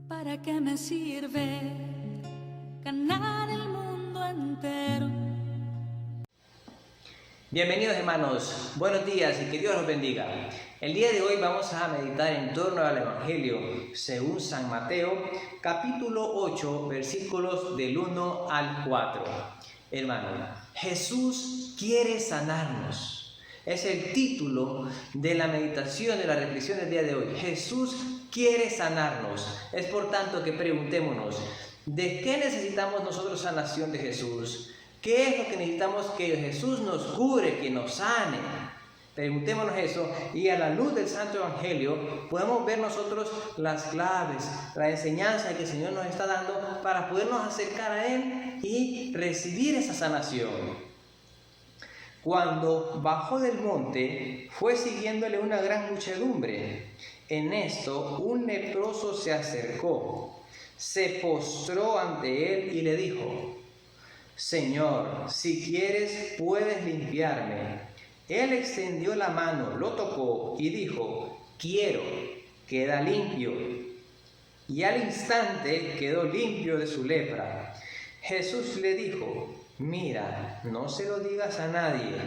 ¿Para qué me sirve ganar el mundo entero? Bienvenidos hermanos, buenos días y que Dios los bendiga. El día de hoy vamos a meditar en torno al Evangelio según San Mateo, capítulo 8, versículos del 1 al 4. Hermano, Jesús quiere sanarnos. Es el título de la meditación, de la reflexión del día de hoy. Jesús quiere sanarnos. Es por tanto que preguntémonos, ¿de qué necesitamos nosotros sanación de Jesús? ¿Qué es lo que necesitamos que Jesús nos cure, que nos sane? Preguntémonos eso y a la luz del Santo Evangelio podemos ver nosotros las claves, la enseñanza que el Señor nos está dando para podernos acercar a Él y recibir esa sanación. Cuando bajó del monte, fue siguiéndole una gran muchedumbre. En esto, un leproso se acercó, se postró ante él y le dijo: Señor, si quieres, puedes limpiarme. Él extendió la mano, lo tocó y dijo: quiero, queda limpio. Y al instante quedó limpio de su lepra. Jesús le dijo: mira, no se lo digas a nadie,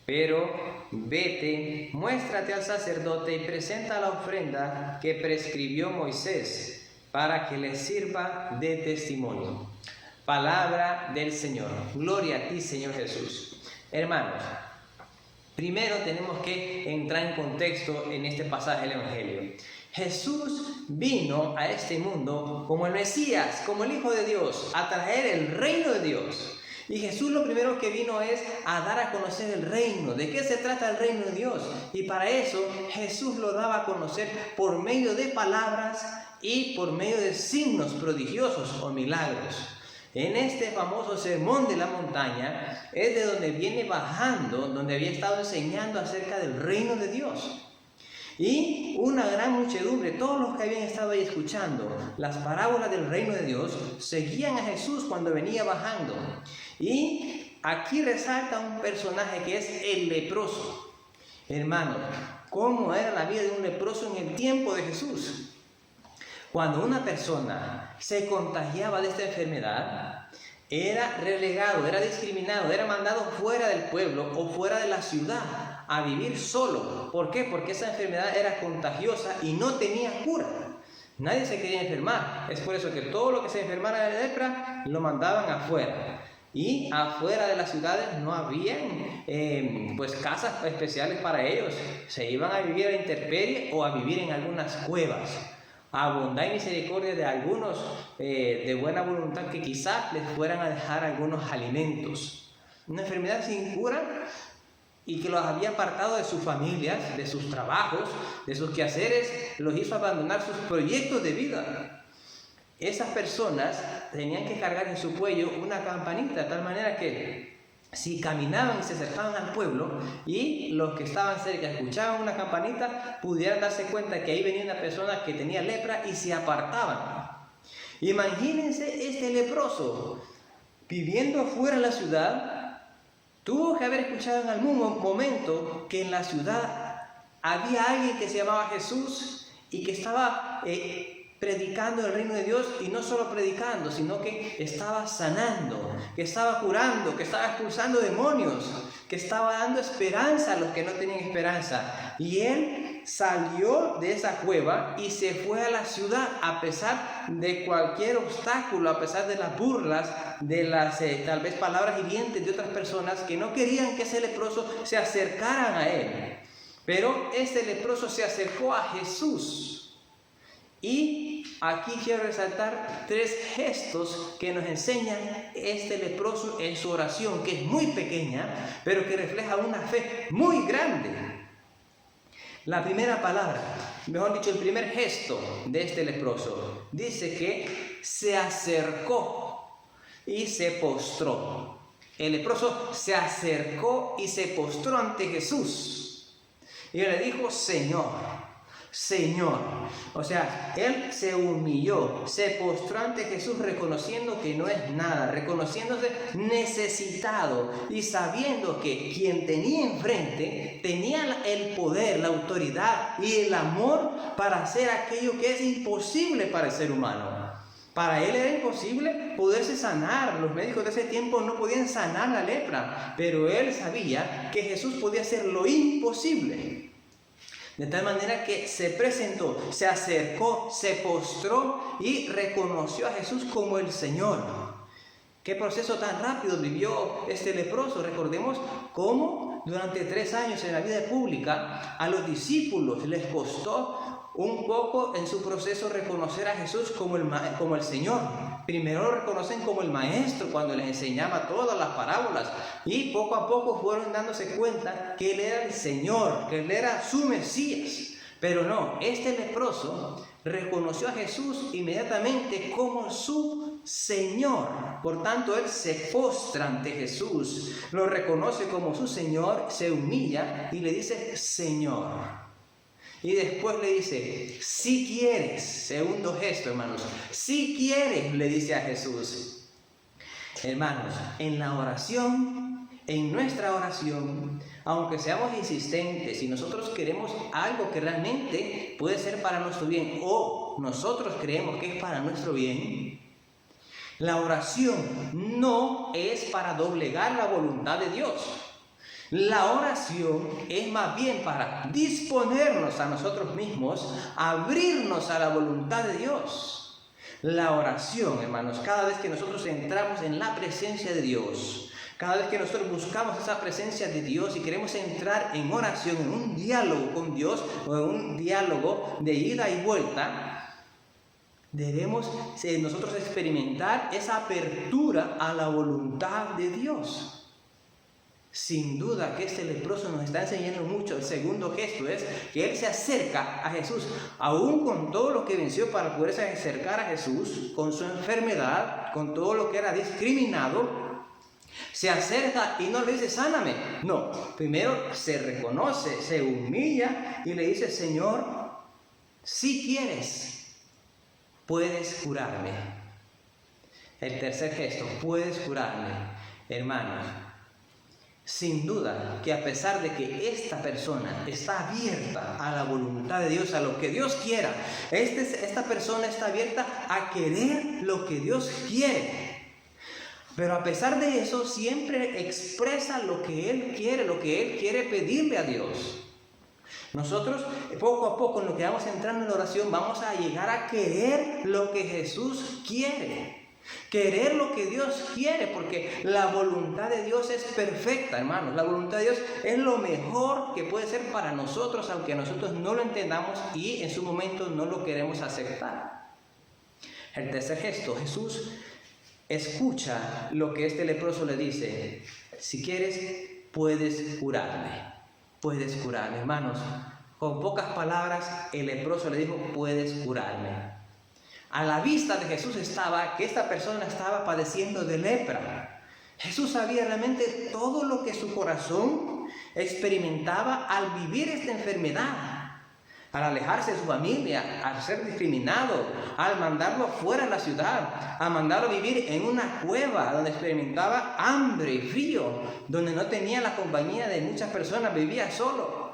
pero vete, muéstrate al sacerdote y presenta la ofrenda que prescribió Moisés para que le sirva de testimonio. Palabra del Señor. Gloria a ti, Señor Jesús. Hermanos, primero tenemos que entrar en contexto en este pasaje del Evangelio. Jesús vino a este mundo como el Mesías, como el Hijo de Dios, a traer el reino de Dios. Y Jesús lo primero que vino es a dar a conocer el reino. ¿De qué se trata el reino de Dios? Y para eso Jesús lo daba a conocer por medio de palabras y por medio de signos prodigiosos o milagros. En este famoso sermón de la montaña es de donde viene bajando, donde había estado enseñando acerca del reino de Dios. Y una gran muchedumbre, todos los que habían estado ahí escuchando las parábolas del reino de Dios, seguían a Jesús cuando venía bajando. Y aquí resalta un personaje que es el leproso. Hermano, ¿cómo era la vida de un leproso en el tiempo de Jesús? Cuando una persona se contagiaba de esta enfermedad, era relegado, era discriminado, era mandado fuera del pueblo o fuera de la ciudad a vivir solo. ¿Por qué? Porque esa enfermedad era contagiosa y no tenía cura. Nadie se quería enfermar. Es por eso que todo lo que se enfermara de lepra lo mandaban afuera. Y afuera de las ciudades no habían casas especiales para ellos. Se iban a vivir a la intemperie o a vivir en algunas cuevas. A bondad y misericordia de algunos de buena voluntad que quizás les fueran a dejar algunos alimentos. Una enfermedad sin cura y que los había apartado de sus familias, de sus trabajos, de sus quehaceres, los hizo abandonar sus proyectos de vida. Esas personas tenían que cargar en su cuello una campanita, de tal manera que si caminaban y se acercaban al pueblo y los que estaban cerca escuchaban una campanita, pudieran darse cuenta que ahí venía una persona que tenía lepra y se apartaban. Imagínense este leproso viviendo fuera de la ciudad. Tuvo que haber escuchado en algún momento que en la ciudad había alguien que se llamaba Jesús y que estaba predicando el reino de Dios, y no solo predicando, sino que estaba sanando, que estaba curando, que estaba expulsando demonios, que estaba dando esperanza a los que no tenían esperanza. Y él salió de esa cueva y se fue a la ciudad a pesar de cualquier obstáculo, a pesar de las burlas, de las tal vez palabras hirientes de otras personas que no querían que ese leproso se acercaran a él. Pero este leproso se acercó a Jesús. Y aquí quiero resaltar tres gestos que nos enseña este leproso en su oración, que es muy pequeña, pero que refleja una fe muy grande. La primera palabra, mejor dicho, el primer gesto de este leproso, dice que se acercó y se postró. El leproso se acercó y se postró ante Jesús. Y le dijo: Señor, Señor. O sea, él se humilló, se postró ante Jesús reconociendo que no es nada, reconociéndose necesitado y sabiendo que quien tenía enfrente tenía el poder, la autoridad y el amor para hacer aquello que es imposible para el ser humano. Para él era imposible poderse sanar. Los médicos de ese tiempo no podían sanar la lepra, pero él sabía que Jesús podía hacer lo imposible. De tal manera que se presentó, se acercó, se postró y reconoció a Jesús como el Señor. ¿Qué proceso tan rápido vivió este leproso? Recordemos cómo durante 3 años en la vida pública a los discípulos les costó un poco en su proceso reconocer a Jesús como el Señor. Primero lo reconocen como el Maestro cuando les enseñaba todas las parábolas, y poco a poco fueron dándose cuenta que Él era el Señor, que Él era su Mesías. Pero no, este leproso reconoció a Jesús inmediatamente como su Señor. Por tanto, él se postra ante Jesús, lo reconoce como su Señor, se humilla y le dice Señor. Y después le dice, si quieres, segundo gesto, hermanos, si quieres, le dice a Jesús. Hermanos, en la oración, en nuestra oración, aunque seamos insistentes y nosotros queremos algo que realmente puede ser para nuestro bien, o nosotros creemos que es para nuestro bien, la oración no es para doblegar la voluntad de Dios. La oración es más bien para disponernos a nosotros mismos, abrirnos a la voluntad de Dios. La oración, hermanos, cada vez que nosotros entramos en la presencia de Dios, cada vez que nosotros buscamos esa presencia de Dios y queremos entrar en oración, en un diálogo con Dios o en un diálogo de ida y vuelta, debemos nosotros experimentar esa apertura a la voluntad de Dios. Sin duda que este leproso nos está enseñando mucho. El segundo gesto es que él se acerca a Jesús, aún con todo lo que venció para poderse acercar a Jesús, con su enfermedad, con todo lo que era discriminado. Se acerca y no le dice, sáname. No, primero se reconoce, se humilla y le dice, Señor, si quieres, puedes curarme. El tercer gesto, puedes curarme. Hermanos, sin duda que a pesar de que esta persona está abierta a la voluntad de Dios, a lo que Dios quiera, esta persona está abierta a querer lo que Dios quiere. Pero a pesar de eso, siempre expresa lo que Él quiere pedirle a Dios. Nosotros, poco a poco, en lo que vamos entrando en la oración, vamos a llegar a querer lo que Jesús quiere. Querer lo que Dios quiere, porque la voluntad de Dios es perfecta, hermanos. La voluntad de Dios es lo mejor que puede ser para nosotros, aunque nosotros no lo entendamos y en su momento no lo queremos aceptar. El tercer gesto, Jesús escucha lo que este leproso le dice. Si quieres, puedes curarme. Puedes curarme, hermanos. Con pocas palabras, el leproso le dijo, puedes curarme. A la vista de Jesús estaba que esta persona estaba padeciendo de lepra. Jesús sabía realmente todo lo que su corazón experimentaba al vivir esta enfermedad, al alejarse de su familia, al ser discriminado, al mandarlo fuera de la ciudad, a mandarlo a vivir en una cueva donde experimentaba hambre y frío, donde no tenía la compañía de muchas personas, vivía solo.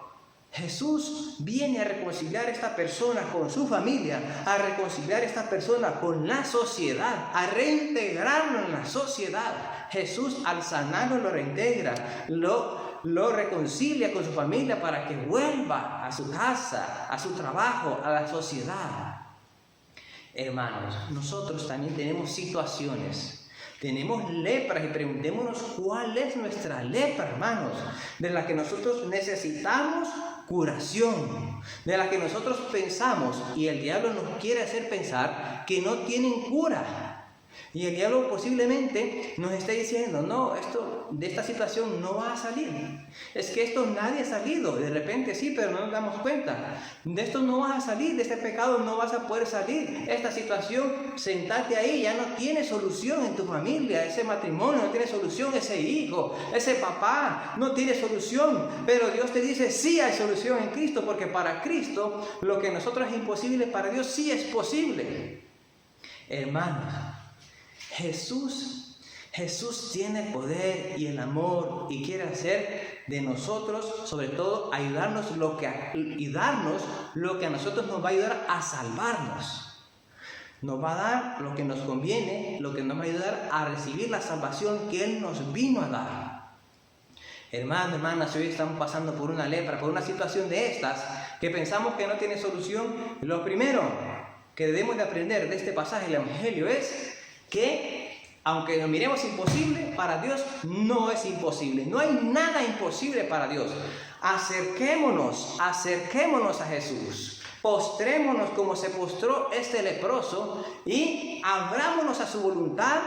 Jesús viene a reconciliar a esta persona con su familia, a reconciliar a esta persona con la sociedad, a reintegrarlo en la sociedad. Jesús al sanarlo lo reintegra, lo reconcilia con su familia para que vuelva a su casa, a su trabajo, a la sociedad. Hermanos, nosotros también tenemos situaciones. Tenemos lepras y preguntémonos cuál es nuestra lepra, hermanos, de la que nosotros necesitamos curación, de la que nosotros pensamos y el diablo nos quiere hacer pensar que no tienen cura. Y el diablo posiblemente nos esté diciendo, no, de esta situación no va a salir. Es que esto nadie ha salido. De repente sí, pero no nos damos cuenta. De esto no vas a salir, de este pecado no vas a poder salir. Esta situación, sentate ahí, ya no tiene solución en tu familia. Ese matrimonio no tiene solución, ese hijo, ese papá no tiene solución. Pero Dios te dice, sí hay solución en Cristo, porque para Cristo lo que nosotros es imposible, para Dios sí es posible. Hermanos, Jesús tiene poder y el amor y quiere hacer de nosotros, sobre todo, darnos lo que a nosotros nos va a ayudar a salvarnos. Nos va a dar lo que nos conviene, lo que nos va a ayudar a recibir la salvación que Él nos vino a dar. Hermanos, hermanas, si hoy estamos pasando por una lepra, por una situación de estas, que pensamos que no tiene solución, lo primero que debemos de aprender de este pasaje del Evangelio es que, aunque lo miremos imposible, para Dios no es imposible. No hay nada imposible para Dios. Acerquémonos a Jesús. Postrémonos como se postró este leproso y abrámonos a su voluntad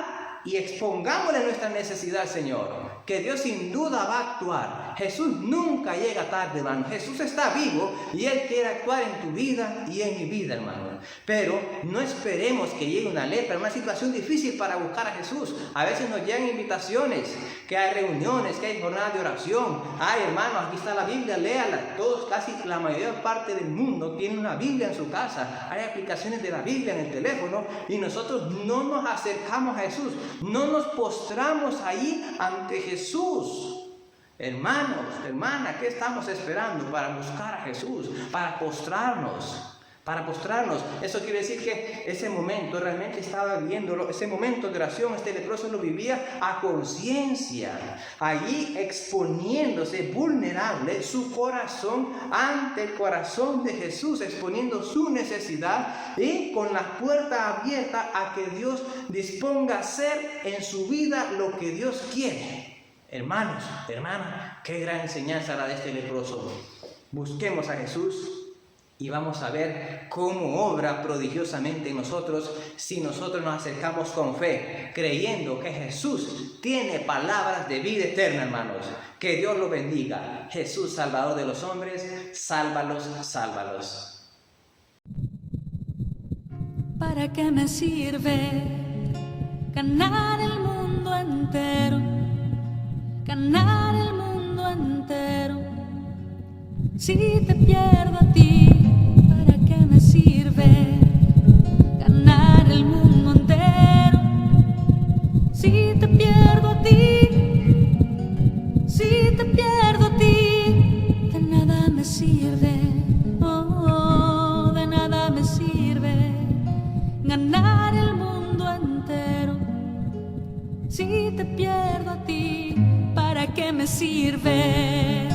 y expongámosle nuestra necesidad al Señor, que Dios sin duda va a actuar. Jesús nunca llega tarde, hermano. Jesús está vivo y Él quiere actuar en tu vida y en mi vida, hermano. Pero no esperemos que llegue una lepra, una situación difícil para buscar a Jesús. A veces nos llegan invitaciones, que hay reuniones, que hay jornadas de oración. Ay, hermano, aquí está la Biblia, léala. Todos, casi la mayor parte del mundo tiene una Biblia en su casa. Hay aplicaciones de la Biblia en el teléfono y nosotros no nos acercamos a Jesús. No nos postramos ahí ante Jesús. Hermanos, hermanas, ¿qué estamos esperando para buscar a Jesús? Para postrarnos. Eso quiere decir que ese momento realmente estaba viviéndolo, ese momento de oración, este leproso lo vivía a conciencia, allí exponiéndose vulnerable su corazón ante el corazón de Jesús, exponiendo su necesidad y con la puerta abierta a que Dios disponga a hacer en su vida lo que Dios quiere. Hermanos, hermanas, qué gran enseñanza la de este leproso. Busquemos a Jesús y vamos a ver cómo obra prodigiosamente en nosotros si nosotros nos acercamos con fe, creyendo que Jesús tiene palabras de vida eterna, hermanos. Que Dios los bendiga. Jesús, Salvador de los hombres, sálvalos, sálvalos. ¿Para qué me sirve ganar el mundo entero? Ganar el mundo entero. Si te pierdo a ti, ¿para qué me sirve ganar el mundo entero? Si te pierdo a ti, si te pierdo a ti, de nada me sirve, oh, de nada me sirve ganar el mundo entero. Si te pierdo a ti, ¿para qué me sirve?